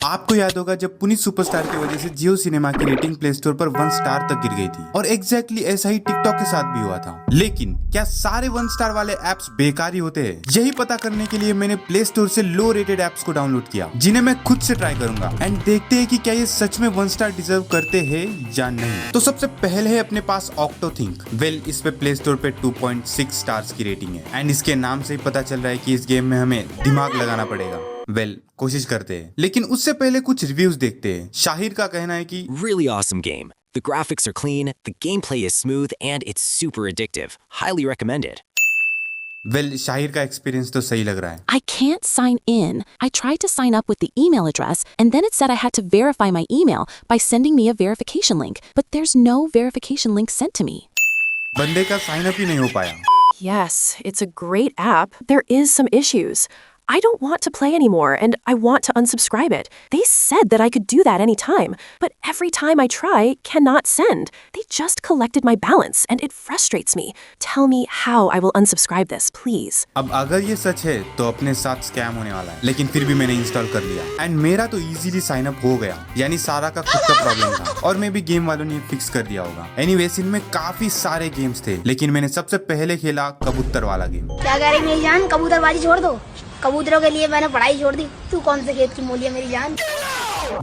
आपको याद होगा जब पुनीत सुपरस्टार की वजह से जियो सिनेमा की रेटिंग प्ले स्टोर पर 1 स्टार तक गिर गई थी और एग्जैक्टली ऐसा ही टिकटॉक के साथ भी हुआ था। लेकिन क्या सारे 1 स्टार वाले एप्स बेकार ही होते हैं? यही पता करने के लिए मैंने प्ले स्टोर से लो रेटेड एप्स को डाउनलोड किया, जिन्हें मैं खुद से ट्राई करूंगा एंड देखते हैं कि क्या ये सच में 1 स्टार डिजर्व करते हैं या नहीं। तो सबसे पहले है अपने पास ऑक्टोथिंक। वेल, इस पे प्ले स्टोर पे 2.6 स्टार्स की रेटिंग है एंड इसके नाम से ही पता चल रहा है कि इस गेम में हमें दिमाग लगाना पड़ेगा। कोशिश करते हैं, लेकिन उससे पहले कुछ रिव्यूज देखते हैं। शाहिर का कहना है कि Really awesome game. The graphics are clean, the gameplay is smooth, and it's super addictive. Highly recommended. Shahir का एक्सपीरियंस तो सही लग रहा है। I can't sign in. I tried to sign up with the email address, and then it said I had to verify my email by sending me a verification link, but there's no verification link sent to me. बंदे का sign up ही नहीं हो पाया। Yes, it's a great app. There is some issues. I don't want to play anymore, and I want to unsubscribe it. They said that I could do that anytime, but every time I try, cannot send. They just collected my balance, and it frustrates me. Tell me how I will unsubscribe this, please. अब अगर ये सच है तो अपने साथ scam होने वाला है, लेकिन फिर भी मैंने इंस्टॉल कर लिया एंड मेरा तो इजीली साइन अप हो गया। यानी सारा का खुद का प्रॉब्लम था और मे भी गेम वालों ने फिक्स कर दिया होगा। एनीवेज, इनमें काफी सारे गेम्स थे, लेकिन मैंने सबसे पहले खेला कबूतर वाला गेम। क्या कह रही मेरी जान, कबूतरबाजी छोड़ दो। कबूतरों के लिए मैंने पढ़ाई छोड़ दी। तू कौन से खेत की मूली है मेरी जान?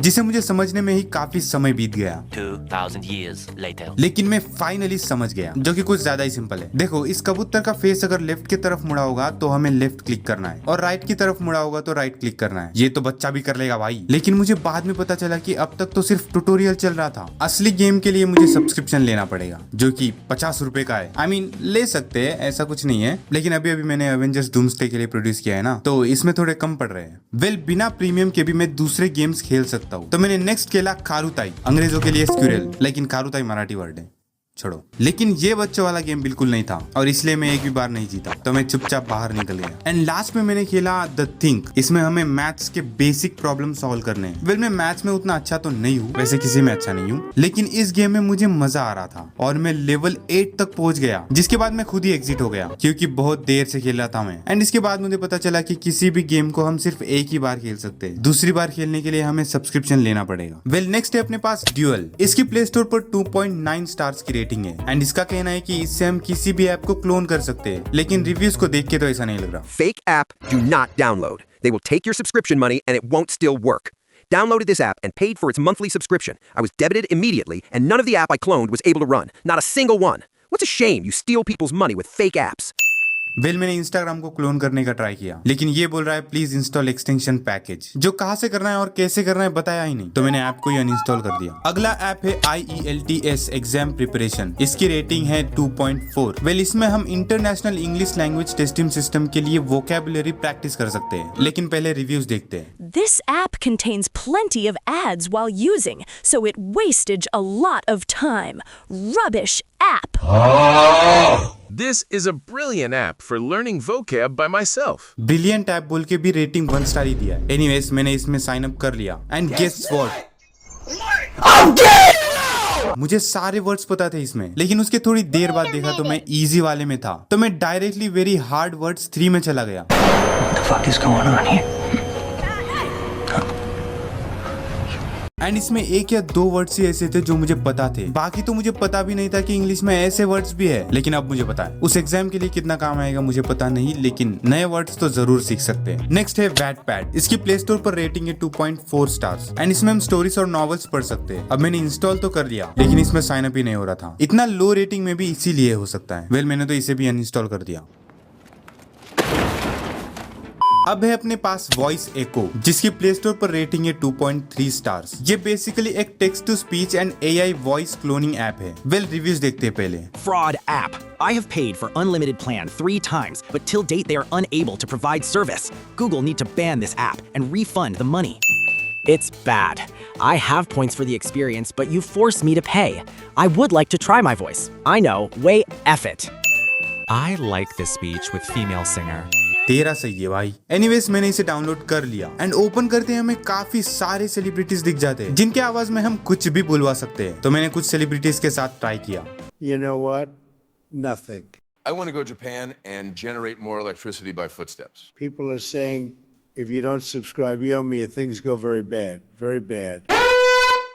जिसे मुझे समझने में ही काफी समय बीत गया। 2000 years later. लेकिन मैं फाइनली समझ गया, जो कि कुछ ज्यादा ही सिंपल है। देखो, इस कबूतर का फेस अगर लेफ्ट की तरफ मुड़ा होगा तो हमें लेफ्ट क्लिक करना है और राइट की तरफ मुड़ा होगा तो राइट क्लिक करना है। ये तो बच्चा भी कर लेगा भाई। लेकिन मुझे बाद में पता चला कि अब तक तो सिर्फ ट्यूटोरियल चल रहा था। असली गेम के लिए मुझे सब्सक्रिप्शन लेना पड़ेगा, जो कि 50 रुपए का है। I mean, ले सकते हैं, ऐसा कुछ नहीं है, लेकिन अभी मैंने एवेंजर्स डूम्सडे के लिए प्रोड्यूस किया है ना, तो इसमें थोड़े कम पड़ रहे हैं। बिना प्रीमियम के भी मैं दूसरे गेम्स खेल सकता हूँ। तो मैंने नेक्स्ट खेला खारुताई, अंग्रेजों के लिए स्क्विरल, लेकिन खारुताई मराठी वर्ड है, छोड़ो। लेकिन ये बच्चों वाला गेम बिल्कुल नहीं था और इसलिए मैं एक भी बार नहीं जीता, तो मैं चुपचाप बाहर निकल गया। एंड लास्ट में मैंने खेला द थिंक। इसमें हमें मैथ्स के बेसिक प्रॉब्लम सॉल्व करने हैं। मैं मैथ्स में उतना अच्छा तो नहीं हूँ, वैसे किसी में अच्छा नहीं हूँ, लेकिन इस गेम में मुझे मजा आ रहा था और मैं लेवल 8 तक पहुंच गया, जिसके बाद मैं खुद ही एग्जिट हो गया क्योंकि बहुत देर से खेल रहा था मैं। एंड इसके बाद मुझे पता चला कि किसी भी गेम को हम सिर्फ एक ही बार खेल सकते हैं, दूसरी बार खेलने के लिए हमें सब्सक्रिप्शन लेना पड़ेगा। नेक्स्ट है अपने पास ड्यूअल। इसकी प्ले स्टोर पर 2.9 स्टार्स की रेटिंग है एंड इसका कहना है कि इससे हम किसी भी ऐप को क्लोन कर सकते हैं, लेकिन रिव्यूज को देख के तो ऐसा नहीं लग रहा। Fake app, do not download. They will take your subscription money and it won't still work. Downloaded this app and paid for its monthly subscription. I was debited immediately and none of the app I cloned was able to run. Not a single one. What's a shame you steal people's money with fake apps. मैंने Instagram को clone करने का try किया, लेकिन ये बोल रहा है प्लीज इंस्टॉल एक्सटेंशन पैकेज, जो कहाँ से करना है और कैसे करना है बताया ही नहीं, तो मैंने ऐप को ही अनइंस्टॉल कर दिया। अगला ऐप है IELTS एग्जाम प्रिपरेशन। इसकी रेटिंग है 2.4। इसमें हम international English language testing system के लिए वोकैबुलरी प्रैक्टिस कर सकते हैं, लेकिन पहले रिव्यूज देखते हैं। This app contains plenty of ads while using, so it wasted a lot of time. Rubbish app. This is a brilliant app for learning vocab by myself. Brilliant app बोल के भी रेटिंग 1 स्टार ही दिया है। Anyways, मैंने इसमें sign up कर लिया and guess what, मुझे सारे वर्ड्स पता थे इसमें, लेकिन उसके थोड़ी देर बाद देखा तो मैं इजी वाले में था, तो मैं डायरेक्टली वेरी हार्ड वर्ड्स 3 में चला गया। What the fuck is going on here? And इसमें 1 या 2 वर्ड्स ही ऐसे थे जो मुझे पता थे, बाकी तो मुझे पता भी नहीं था कि इंग्लिश में ऐसे वर्ड्स भी है, लेकिन अब मुझे पता है। उस एग्जाम के लिए कितना काम आएगा मुझे पता नहीं, लेकिन नए वर्ड्स तो जरूर सीख सकते हैं। नेक्स्ट है वैटपैड। इसकी प्ले स्टोर पर रेटिंग है 2.4 स्टार्स एंड इसमें हम स्टोरीज और नॉवेल्स पढ़ सकते हैं। अब मैंने इंस्टॉल तो कर लिया, लेकिन इसमें साइन अप ही नहीं हो रहा था। इतना लो रेटिंग में भी इसीलिए हो सकता है। मैंने तो इसे भी अनइंस्टॉल कर दिया। अब है अपने पास वॉइस एको, जिसकी प्ले स्टोर पर रेटिंग है 2.3 स्टार्स। ये बेसिकली एक text to speech and AI voice cloning app है। रिव्यूज देखते हैं पहले। Fraud app. I have paid for unlimited plan 3 times, but till date they are unable to provide service. Google need to ban this app and refund the money. It's bad. I have points for the experience, but you forced me to pay. I would like to try my voice. I know, way F it. I like this speech with female singer. तेरा सही है भाई। Anyways, मैंने इसे download कर लिया and open करते हैं हमें काफी सारे सेलिब्रिटीज दिख जाते हैं, जिनके आवाज में हम कुछ भी बुलवा सकते हैं। तो मैंने कुछ सेलिब्रिटीज के साथ ट्राई किया। You know what? Nothing. I want to go to Japan and generate more electricity by footsteps. People are saying If you don't subscribe, you owe me, things go very bad. Very bad.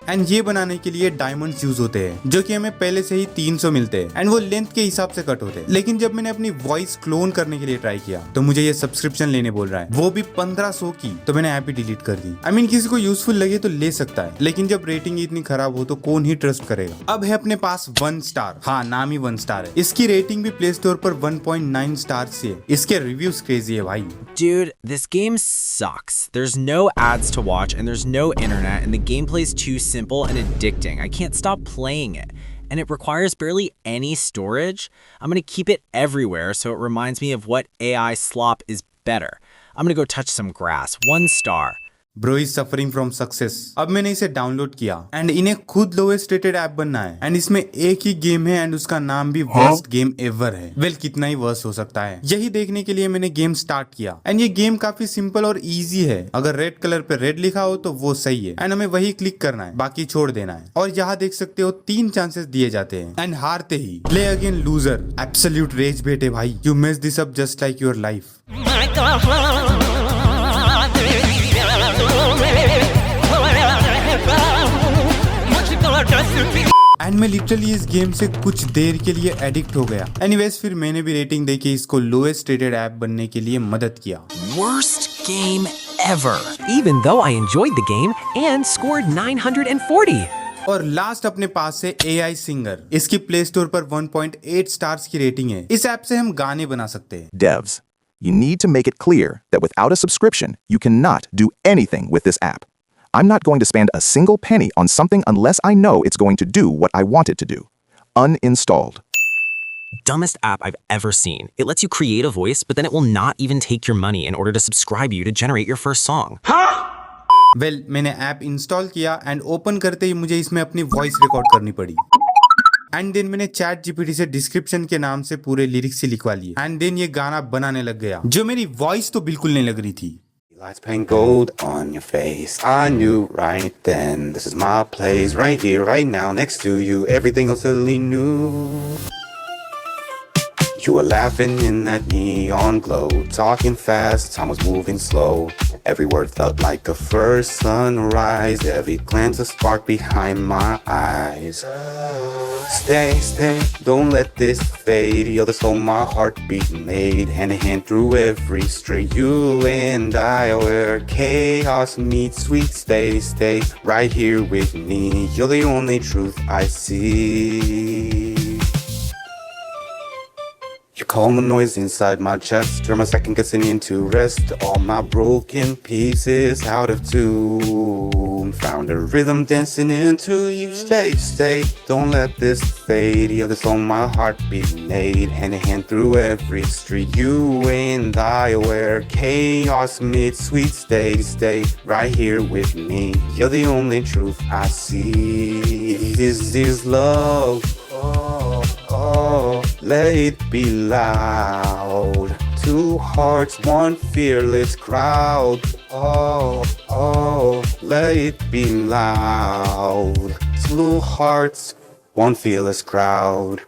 And ये बनाने के लिए diamonds use होते हैं जो कि हमें पहले से ही 300 मिलते हैं एंड वो लेंथ के हिसाब से कट होते हैं। लेकिन जब मैंने अपनी वॉइस क्लोन करने के लिए ट्राई किया तो मुझे ये सब्सक्रिप्शन लेने बोल रहा है, वो भी 1500 की। तो मैंने ऐप ही डिलीट कर दी। I mean, किसी को यूजफुल लगे तो ले सकता है, लेकिन जब रेटिंग इतनी खराब हो तो कौन ही ट्रस्ट करेगा। अब है अपने पास 1 स्टार। हाँ, नाम ही 1 स्टार है। इसकी रेटिंग भी प्ले स्टोर पर 1.9 स्टार से है। इसके रिव्यूज क्रेजी है भाई। Dude, this game sucks. There's no ads to watch and there's no internet and the gameplay's too simple and addicting. I can't stop playing it. And it requires barely any storage. I'm gonna keep it everywhere so it reminds me of what AI slop is better. I'm gonna go touch some grass. 1 star. Bro is suffering from success. अब मैंने इसे download किया and इन्हें खुद lowest rated app बनना है and इसमें एक ही गेम है एंड उसका नाम भी वर्स्ट गेम एवर है। वेल, कितना ही वर्स्ट हो सकता है। यही देखने के लिए मैंने गेम स्टार्ट किया एंड ये गेम काफी सिंपल और इजी है। अगर रेड कलर पे रेड लिखा हो तो वो सही है एंड हमें वही क्लिक करना है, बाकी छोड़ देना है। और यहाँ देख सकते हो 3 चांसेस दिए जाते हैं एंड हारते ही play again loser. Absolute rage बेटे भाई, you mess this up just like your life. And मैं लिटरली इस गेम से कुछ देर के लिए एडिक्ट हो गया। एनीवेज, फिर मैंने भी रेटिंग देके इसको लोएस्ट रेटेड ऐप बनने के लिए मदद किया। Worst game ever. Even though I enjoyed the game and scored 940. और लास्ट अपने पास है AI सिंगर। इसकी प्ले स्टोर पर 1.8 स्टार्स की रेटिंग है। इस ऐप से हम गाने बना सकते हैं। Devs, you need to make it clear that without a subscription, you cannot do anything with this app. I'm not going to spend a single penny on something unless I know it's going to do what I want it to do. Uninstalled. Dumbest app I've ever seen. It lets you create a voice, but then it will not even take your money in order to subscribe you to generate your first song. Well, मैंने app install किया and open करते ही मुझे इसमें अपनी voice record करनी पड़ी। And then मैंने chat GPT से डिस्क्रिप्शन के नाम से पूरे लिरिक्स ही लिखवा लिए एंड देन ये गाना बनाने लग गया, जो मेरी वॉइस तो बिल्कुल नहीं लग रही थी। Lights paint gold on your face. I knew right then, this is my place, right here, right now, next to you. Everything else suddenly new. You were laughing in that neon glow, talking fast, time was moving slow. Every word felt like a first sunrise, every glance a spark behind my eyes. Stay, stay, don't let this fade. You're the soul my heartbeat made. Hand in hand through every street. You and I, where chaos meets sweet. Stay, stay right here with me. You're the only truth I see. You calm the noise inside my chest, turn my second guessing into rest. All my broken pieces out of tune, found a rhythm dancing into you. Stay, stay, don't let this fade. You're the song my heartbeat made, hand in hand through every street. You and I, where chaos meets sweet. Stay, stay right here with me. You're the only truth I see. This is love. Oh, oh, let it be loud. 2 hearts, 1 fearless crowd. Oh, oh, let it be loud. 2 hearts, 1 fearless crowd.